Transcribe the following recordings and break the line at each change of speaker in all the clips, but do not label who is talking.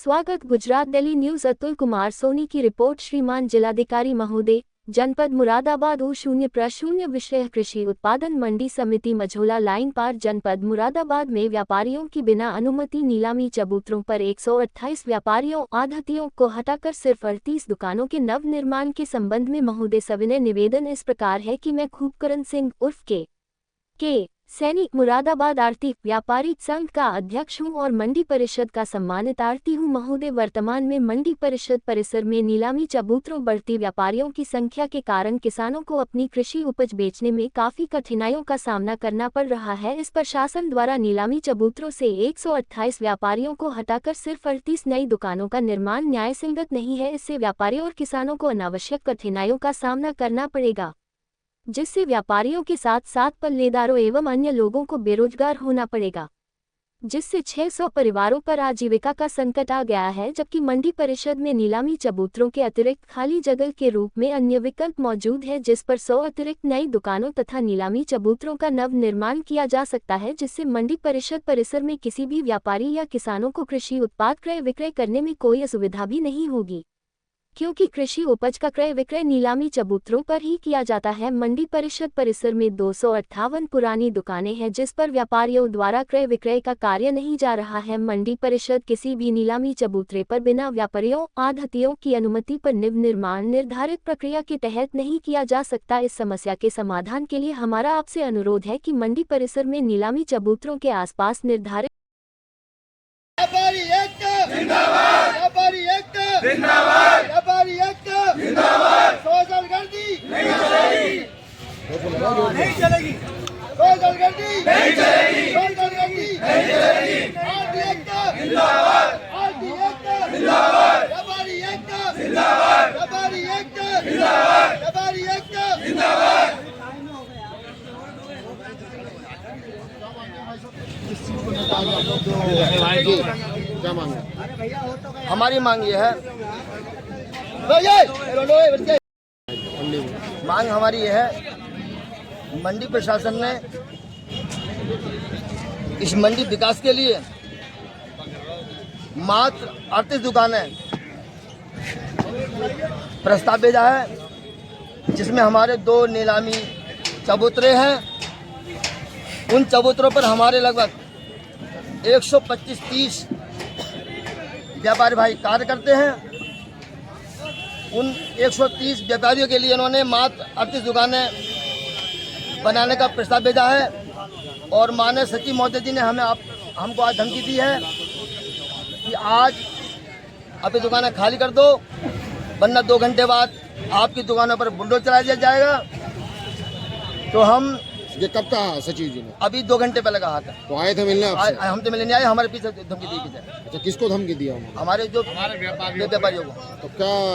स्वागत। गुजरात दिल्ली न्यूज अतुल कुमार सोनी की रिपोर्ट। श्रीमान जिलाधिकारी महोदय, जनपद मुरादाबाद O0/0 विषय कृषि उत्पादन मंडी समिति मझोला लाइन पार जनपद मुरादाबाद में व्यापारियों की बिना अनुमति नीलामी चबूतरों पर 128 व्यापारियों आढ़तियों को हटाकर सिर्फ 38 दुकानों के नव निर्माण के संबंध में महोदय सविनय निवेदन इस प्रकार है कि मैं खूबकरण सिंह उर्फ के सैनी मुरादाबाद आरती व्यापारी संघ का अध्यक्ष हूं और मंडी परिषद का सम्मानित आरती हूं। महोदय, वर्तमान में मंडी परिषद परिसर में नीलामी चबूतरों बढ़ती व्यापारियों की संख्या के कारण किसानों को अपनी कृषि उपज बेचने में काफी कठिनाइयों का सामना करना पड़ रहा है। इस प्रशासन द्वारा नीलामी चबूतरों से 128 व्यापारियों को हटाकर सिर्फ 38 नई दुकानों का निर्माण न्यायसंगत नहीं है। इससे व्यापारियों और किसानों को अनावश्यक कठिनाइयों का सामना करना पड़ेगा, जिससे व्यापारियों के साथ साथ पल्लेदारों एवं अन्य लोगों को बेरोजगार होना पड़ेगा, जिससे 600 परिवारों पर आजीविका का संकट आ गया है। जबकि मंडी परिषद में नीलामी चबूतरों के अतिरिक्त खाली जगह के रूप में अन्य विकल्प मौजूद है, जिस पर 100 अतिरिक्त नई दुकानों तथा नीलामी चबूतरों का नव निर्माण किया जा सकता है, जिससे मंडी परिषद परिसर में किसी भी व्यापारी या किसानों को कृषि उत्पाद क्रय विक्रय करने में कोई असुविधा भी नहीं होगी, क्योंकि कृषि उपज का क्रय विक्रय नीलामी चबूतरों पर ही किया जाता है। मंडी परिषद परिसर में 258 पुरानी दुकानें हैं, जिस पर व्यापारियों द्वारा क्रय विक्रय का कार्य नहीं जा रहा है। मंडी परिषद किसी भी नीलामी चबूतरे पर बिना व्यापारियों आढ़तियों की अनुमति पर निर्माण निर्धारित प्रक्रिया के तहत नहीं किया जा सकता। इस समस्या के समाधान के लिए हमारा आपसे अनुरोध है कि मंडी परिसर में नीलामी चबूतरों के आसपास निर्धारित
नहीं चलेगी, सोशलगर्दी नहीं चलेगी, सोशलगर्दी नहीं चलेगी। आरती एकता जिंदाबाद, आरती एकता जिंदाबाद, व्यापारी एकता जिंदाबाद, व्यापारी एकता जिंदाबाद, व्यापारी एकता जिंदाबाद।
क्या मांग है?
हमारी मांग ये है, मांग हमारी ये है, मंडी प्रशासन ने इस मंडी विकास के लिए मात्र 38 दुकानें प्रस्ताव भेजा है, जिसमें हमारे 2 नीलामी चबूतरे हैं। उन चबूतरों पर हमारे लगभग 125-30 व्यापारी भाई कार्य करते हैं। उन 130 व्यापारियों के लिए उन्होंने मात्र 38 दुकानें बनाने का प्रस्ताव भेजा है और माननीय सचिव महोदय जी ने हमको आज धमकी दी है कि आज अपनी दुकानें खाली कर दो, वरना 2 घंटे बाद आपकी दुकानों पर बुलडोजर चला दिया जाएगा। तो हम
ये कब कहा सचिव जी ने?
अभी 2 घंटे पहले कहा था।
तो आए थे मिलने आपसे?
हम तो मिलने आए, हमारे पीछे धमकी दी गई।
अच्छा, किसको धमकी दिया?
हमारे जो व्यापारियों को।
तो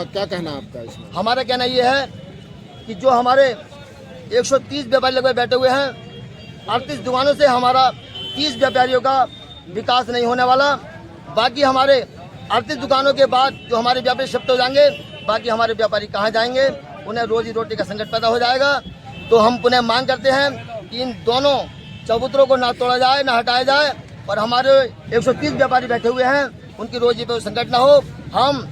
क्या कहना आपका इसमें?
हमारा कहना ये है कि जो हमारे 130 व्यापारी लगभग बैठे हुए हैं, 38 दुकानों से हमारा 30 व्यापारियों का विकास नहीं होने वाला। बाकी हमारे 38 दुकानों के बाद जो हमारे व्यापारी शिफ्ट हो जाएंगे, बाकी हमारे व्यापारी कहाँ जाएंगे? उन्हें रोजी रोटी का संकट पैदा हो जाएगा। तो हम पुनः मांग करते हैं कि इन दोनों चबूतरों को ना तोड़ा जाए, ना हटाया जाए, और हमारे 130 व्यापारी बैठे हुए हैं, उनकी रोजी पे संकट ना हो। हम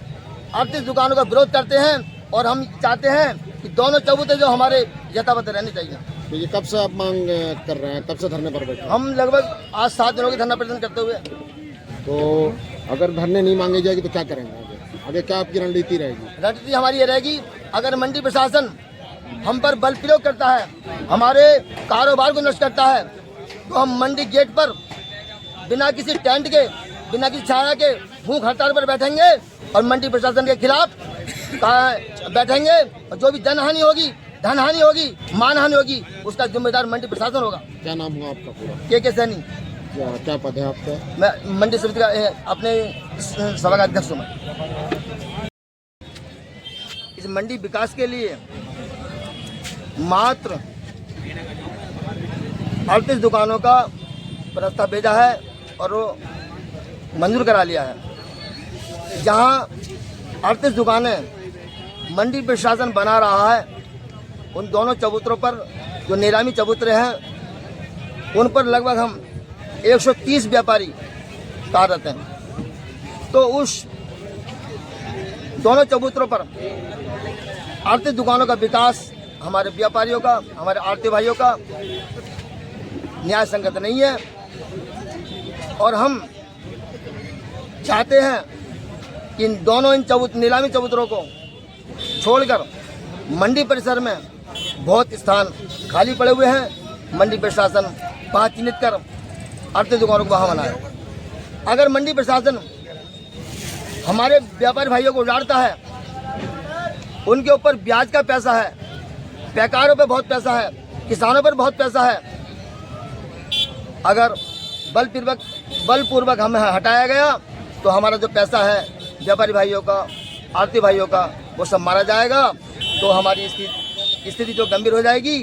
38 दुकानों का विरोध करते हैं और हम चाहते हैं कि दोनों चबूतरे जो हमारे यथावत रहने चाहिए।
तो ये कब से आप मांग कर रहे हैं? कब से धरने पर बैठे?
हम लगभग आज 7 दिनों की धरना प्रदर्शन करते हुए।
तो अगर धरने नहीं मांगी जाएगी तो क्या करेंगे आगे क्या आपकी रणनीति रहेगी?
रणनीति हमारी ये रहेगी, अगर मंडी प्रशासन हम पर बल प्रयोग करता है, हमारे कारोबार को नष्ट करता है, तो हम मंडी गेट पर बिना किसी टेंट के, बिना किसी छाया के भूख हड़ताल पर बैठेंगे और मंडी प्रशासन के खिलाफ बैठेंगे। और जो भी जनहानि होगी, धनहानि होगी, मानहानि होगी, उसका जिम्मेदार मंडी प्रशासन होगा।
क्या नाम हुआ आपका पूरा?
के सैनी।
क्या पद है आपका?
मैं मंडी समिति का अपने सभा का अध्यक्ष हूँ। इस मंडी विकास के लिए मात्र 38 दुकानों का प्रस्ताव भेजा है और वो मंजूर करा लिया है। जहां 38 दुकानें मंडी प्रशासन बना रहा है, उन दोनों चबूतरों पर जो नीलामी चबूतरे हैं, उन पर लगभग हम 130 व्यापारी कार्यरत हैं। तो उस दोनों चबूतरों पर आरती दुकानों का विकास हमारे व्यापारियों का, हमारे आरती भाइयों का न्याय संगत नहीं है। और हम चाहते हैं कि इन दोनों नीलामी चबूतरों को छोड़कर मंडी परिसर में बहुत स्थान खाली पड़े हुए हैं। मंडी प्रशासन वहाँ चिन्हित कर आरती दुकानों को वहाँ बनाए। अगर मंडी प्रशासन हमारे व्यापारी भाइयों को उजाड़ता है, उनके ऊपर ब्याज का पैसा है, पैकारों पे बहुत पैसा है, किसानों पर बहुत पैसा है, अगर बलपूर्वक हमें हटाया गया तो हमारा जो पैसा है व्यापारी भाइयों का, आरती भाइयों का, वो सब मारा जाएगा। तो हमारी स्थिति जो गंभीर हो जाएगी।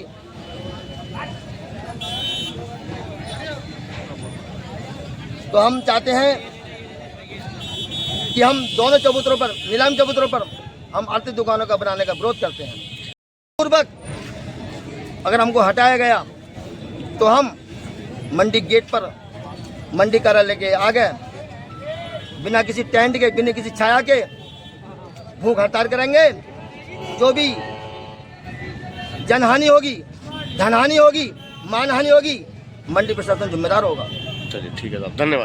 तो हम चाहते हैं कि हम दोनों चबूतरों पर, नीलामी चबूतरों पर हम आरती दुकानों का बनाने का विरोध करते हैं। पूर्वक अगर हमको हटाया गया तो हम मंडी गेट पर, मंडी कार्यालय के आगे बिना किसी टेंट के, बिना किसी छाया के भूख हड़ताल करेंगे। जो भी जनहानि होगी, धनहानि होगी, मानहानि होगी, मंडी प्रशासन जिम्मेदार होगा।
चलिए ठीक है साहब, धन्यवाद।